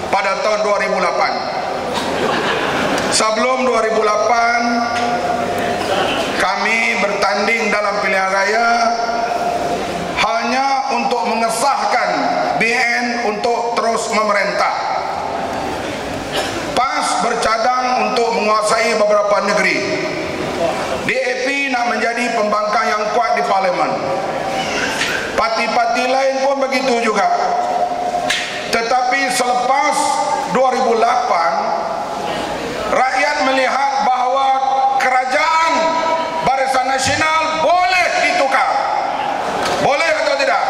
pada tahun 2008. Sebelum 2008 kami bertanding dalam pilihan raya hanya untuk mengesahkan BN untuk terus memerintah. PAS bercadang untuk menguasai beberapa negeri. DAP nak menjadi pembangkang yang kuat di parlimen. Parti-parti lain pun begitu juga. Tetapi selepas 2008, rakyat melihat bahawa kerajaan Barisan Nasional boleh ditukar. Boleh atau tidak?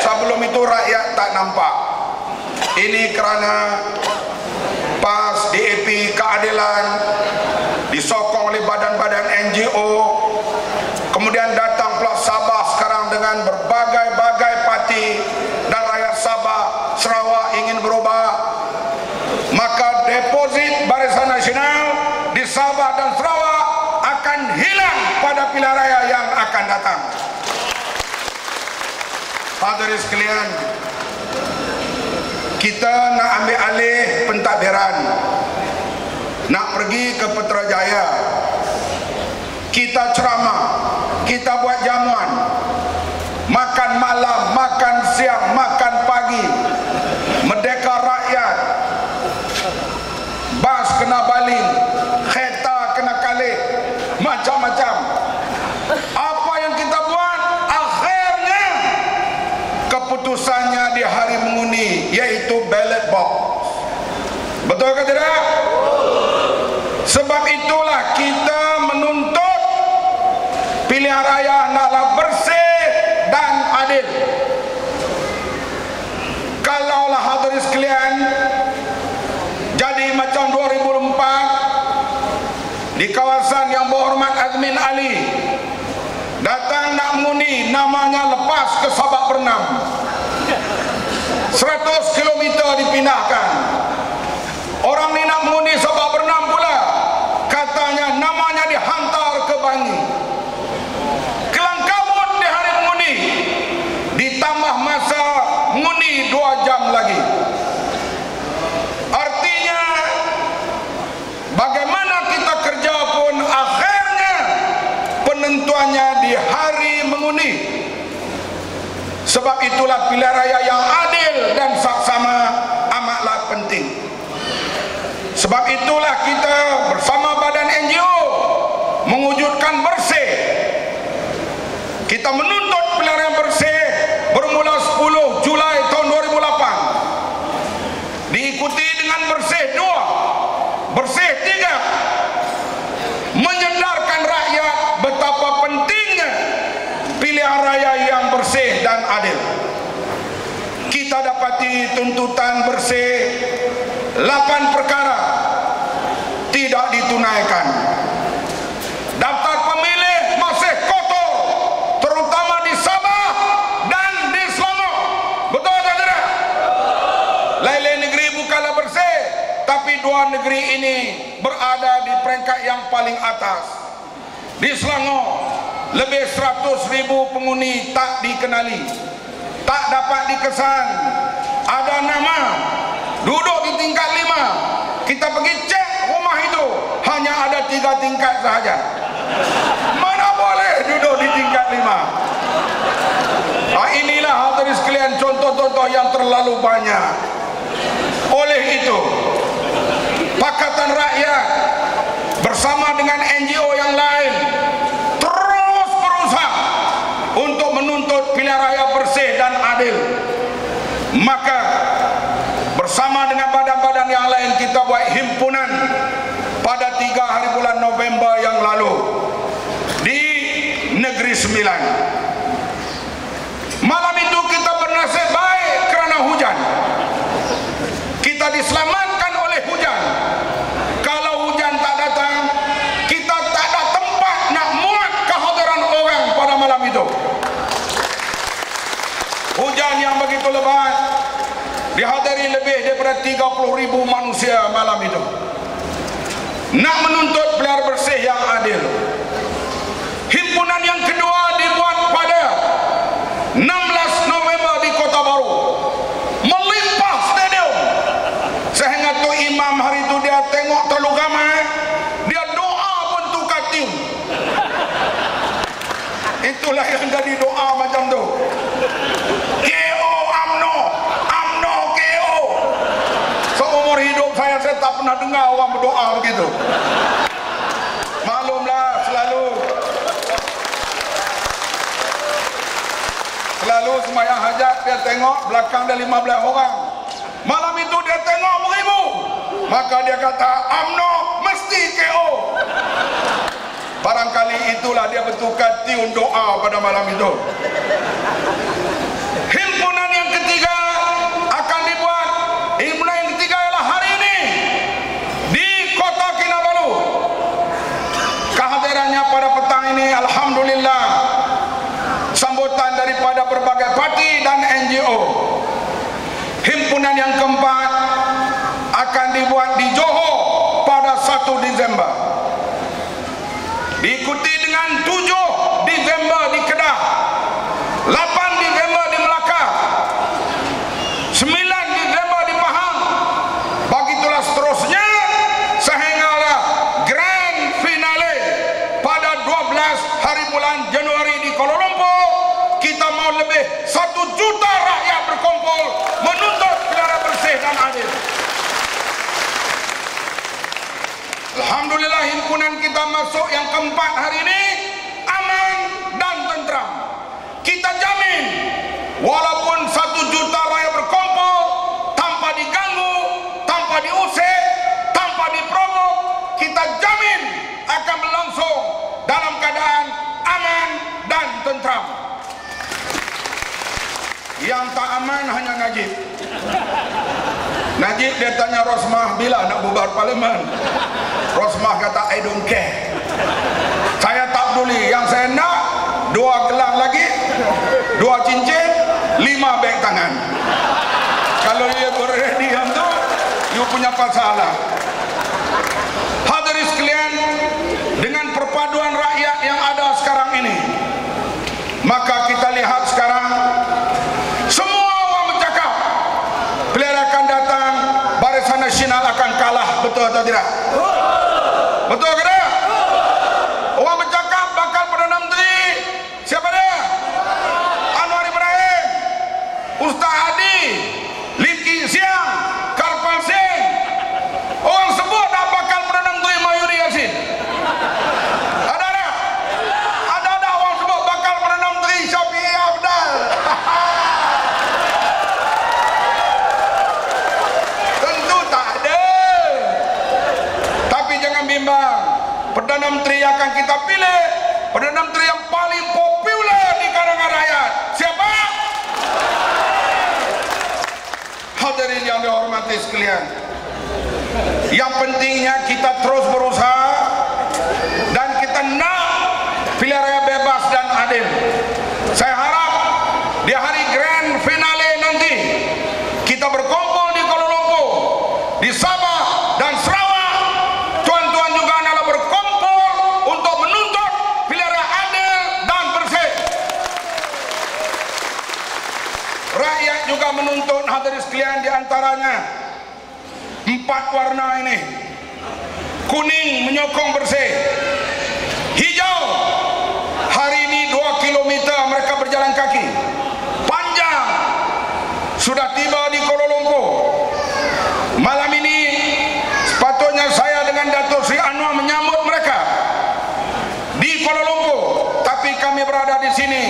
Sebelum itu rakyat tak nampak. Ini kerana PAS, DAP, keadilan disokong oleh badan-badan NGO. Kemudian datang pula Sabah sekarang dengan berbagai-bagai parti, dan rakyat Sabah, Sarawak ingin berubah. Maka deposit Barisan Nasional di Sabah dan Sarawak akan hilang pada pilihan raya yang akan datang. Hadirin sekalian, kita nak ambil alih pentadbiran, nak pergi ke Putrajaya. Kita ceramah, kita buat jamuan, makan malam, makan siang, makan pagi, Merdeka Rakyat, bas kena baling, kereta kena kalih, macam-macam. Apa yang kita buat, akhirnya keputusannya di hari mengundi, yaitu ballot box. Betul ke tidak? Sebab itulah kita menuntut pilihan raya hendaklah bersih dan adil. Kalaulah hadirin sekalian jadi macam 2004, di kawasan yang berhormat Azmin Ali datang nak mengundi, namanya lepas ke Sabak Bernam, 100 km dipindahkan. Orang ni nak mengundi Sabak Bernam pula, katanya namanya dihantar ke Bangi. Kelangkabut di hari mengundi, ditambah masa mengundi 2 jam lagi. Artinya bagaimana kita kerja pun akhirnya penentuannya di hari mengundi. Sebab itulah pilihan raya yang adil dan saksama amatlah penting. Sebab itulah kita bersama badan NGO mewujudkan bersih. Kita menuntut pilihan raya bersih bermula 10 Julai tahun 2008. Diikuti dengan bersih 2, bersih 3. Menyedarkan rakyat betapa pentingnya pilihan raya yang bersih dan adil. Kita dapati tuntutan bersih 8 perkara tidak ditunaikan. Daftar pemilih masih kotor, terutama di Sabah dan di Selangor. Betul atau tidak? Lain-lain negeri bukanlah bersih, tapi 2 negeri ini berada di peringkat yang paling atas. Di Selangor, lebih 100,000 penghuni tak dikenali, tak dapat dikesan. Ada nama, duduk di tingkat 5. Kita pergi cek rumah itu, hanya ada 3 tingkat sahaja. Mana boleh duduk di tingkat 5? Inilah hadirin sekalian contoh-contoh yang terlalu banyak. Oleh itu, Pakatan Rakyat bersama dengan NGO yang lain terus berusaha untuk menuntut pilihan raya bersih dan adil. Maka bersama dengan badan-badan yang lain kita buat himpunan pada 3 hari bulan November yang lalu di Negeri Sembilan. Malam itu kita bernasib baik kerana hujan. Kita diselamatkan oleh hujan. Kalau hujan tak datang, kita tak ada tempat nak muat kehadiran orang pada malam itu. Hujan yang begitu lebat dihadiri lebih daripada 30,000 manusia malam itu, nak menuntut pilihan bersih yang adil. Himpunan yang kedua dibuat pada 16 November di Kota Baru, melimpah stadium tak pernah dengar orang berdoa begitu. Maklumlah, selalu sembahyang hajat dia tengok belakang dia 15 orang. Malam itu dia tengok 1000. Maka dia kata, UMNO mesti KO. Barangkali itulah dia bertukar tiun doa pada malam itu. Himpunan yang ketiga akan dibuat. Himpunan yang ketiga ialah hari ini di Kota Kinabalu. Kehadirannya pada petang ini, alhamdulillah, sambutan daripada berbagai parti dan NGO. Himpunan yang keempat akan dibuat di Johor pada 1 Disember. Diikuti dengan 7 Disember di Kedah, 8 Disember di Melaka, 9 Disember di Pahang. Begitulah seterusnya sehinggalah grand finale pada 12 hari bulan Januari di Kuala Lumpur. Kita mau lebih 1 juta rakyat berkumpul menuntut pilihan bersih dan adil. Alhamdulillah, himpunan kita masuk yang keempat hari ini aman dan tentram. Kita jamin walaupun 1 juta rakyat berkumpul tanpa diganggu, tanpa diusir, tanpa diprovok, kita jamin akan berlangsung dalam keadaan aman dan tentram. Yang tak aman hanya Najib. Najib dia tanya Rosmah bila nak bubar parlimen. Rosmah kata I don't care. Saya tak peduli. Yang saya nak 2 gelang lagi, 2 cincin, 5 beg tangan. Kalau dia berready yang tu, you punya masalah. Hadirin sekalian, dengan perpaduan rakyat yang ada sekarang ini, maka kita lihat sekarang semua orang bercakap pilihan akan datang, Barisan Nasional akan kalah. Betul atau tidak? Betul ke tak? Orang bercakap bakal Perdana Menteri siapa dia? Anwar Ibrahim, Ustaz Hadi, Lim Kim Siang, Karpal Singh. Orang sebut dah bakal Perdana Menteri Mahyudin Yassin. Ada tak? Ada orang sebut bakal Perdana Menteri Syafiee Abdal. Tentu tak ada. Tapi jangan bimbang, Perdana Menteri yang akan kita pilih, Perdana Menteri yang paling popular di kalangan rakyat. Siapa? Hadirin yang dihormati sekalian, yang pentingnya kita terus berusaha dan kita nak pilihan raya bebas dan adil. Saya harap di hari grand finale nanti kita berkumpul di Kuala Lumpur, di Sabah dan Sarawak. Tuan-tuan juga adalah berkumpul untuk menuntut pilihan raya adil dan bersih. Rakyat juga menuntut, hadirin sekalian, di antaranya 4 warna ini. Kuning menyokong bersih, hijau hari ini 2 kilometer mereka berjalan kaki, panjang sudah tiba di Kuala Lumpur. Malam ini sepatutnya saya dengan Datuk Seri Anwar menyambut mereka di Kuala Lumpur, tapi kami berada di sini.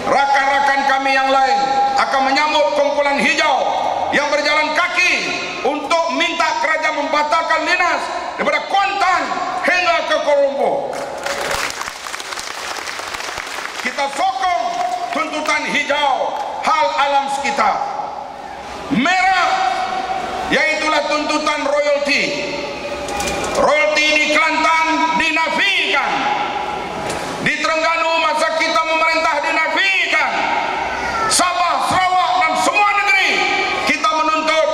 Rakan-rakan kami yang lain akan menyambut kumpulan hijau yang berjalan kaki untuk minta kerajaan membatalkan dinas daripada Kuantan hingga ke Kuala Lumpur. Kita sokong tuntutan hijau, hal alam sekitar. Merah, yaitulah tuntutan royalti. Royalti di Kelantan dinafikan, di Terengganu masa kita memerintah dinafikan, Sabah, Sarawak dan semua negeri kita menuntut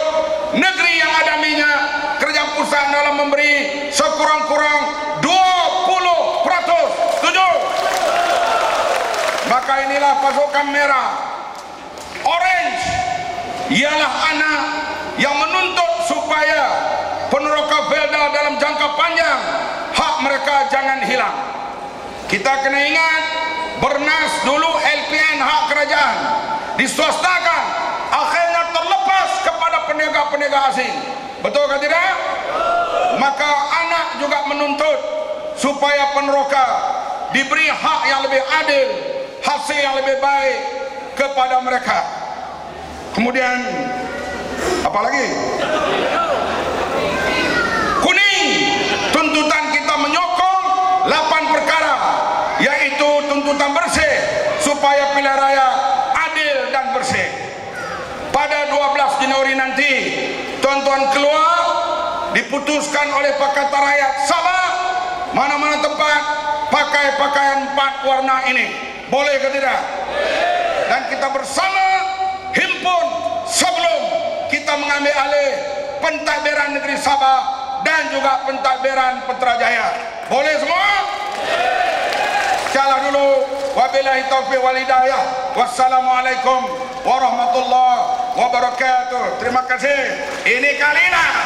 negeri yang ada minyak, kerajaan pusat dalam memberi sekurang-kurang 20%. Setuju? Maka inilah pasukan merah. Orange ialah anak yang menuntut supaya peneroka Velda dalam jangka panjang hak mereka jangan hilang. Kita kena ingat, Bernas dulu LPN hak kerajaan diswastakan, akhirnya terlepas kepada peniaga-peniaga asing. Betul ke tidak? Maka anak juga menuntut supaya peneroka diberi hak yang lebih adil, hasil yang lebih baik kepada mereka. Kemudian apa lagi? Kuning, tuntutan kita menyokong 8 perkara, yaitu tuntutan bersih supaya pilihan raya adil dan bersih. Pada 12 Januari nanti, tuan-tuan keluar, diputuskan oleh Pakatan Rakyat Sabah mana-mana tempat pakai pakaian 4 warna ini. Boleh ke tidak? Dan kita bersama himpun sebelum kita mengambil alih pentadbiran negeri Sabah dan juga pentadbiran Putrajaya. Boleh semua? Jalan dulu. Wabillahi taufiq wal hidayah. Wassalamualaikum warahmatullahi wabarakatuh. Terima kasih. Ini Kalina.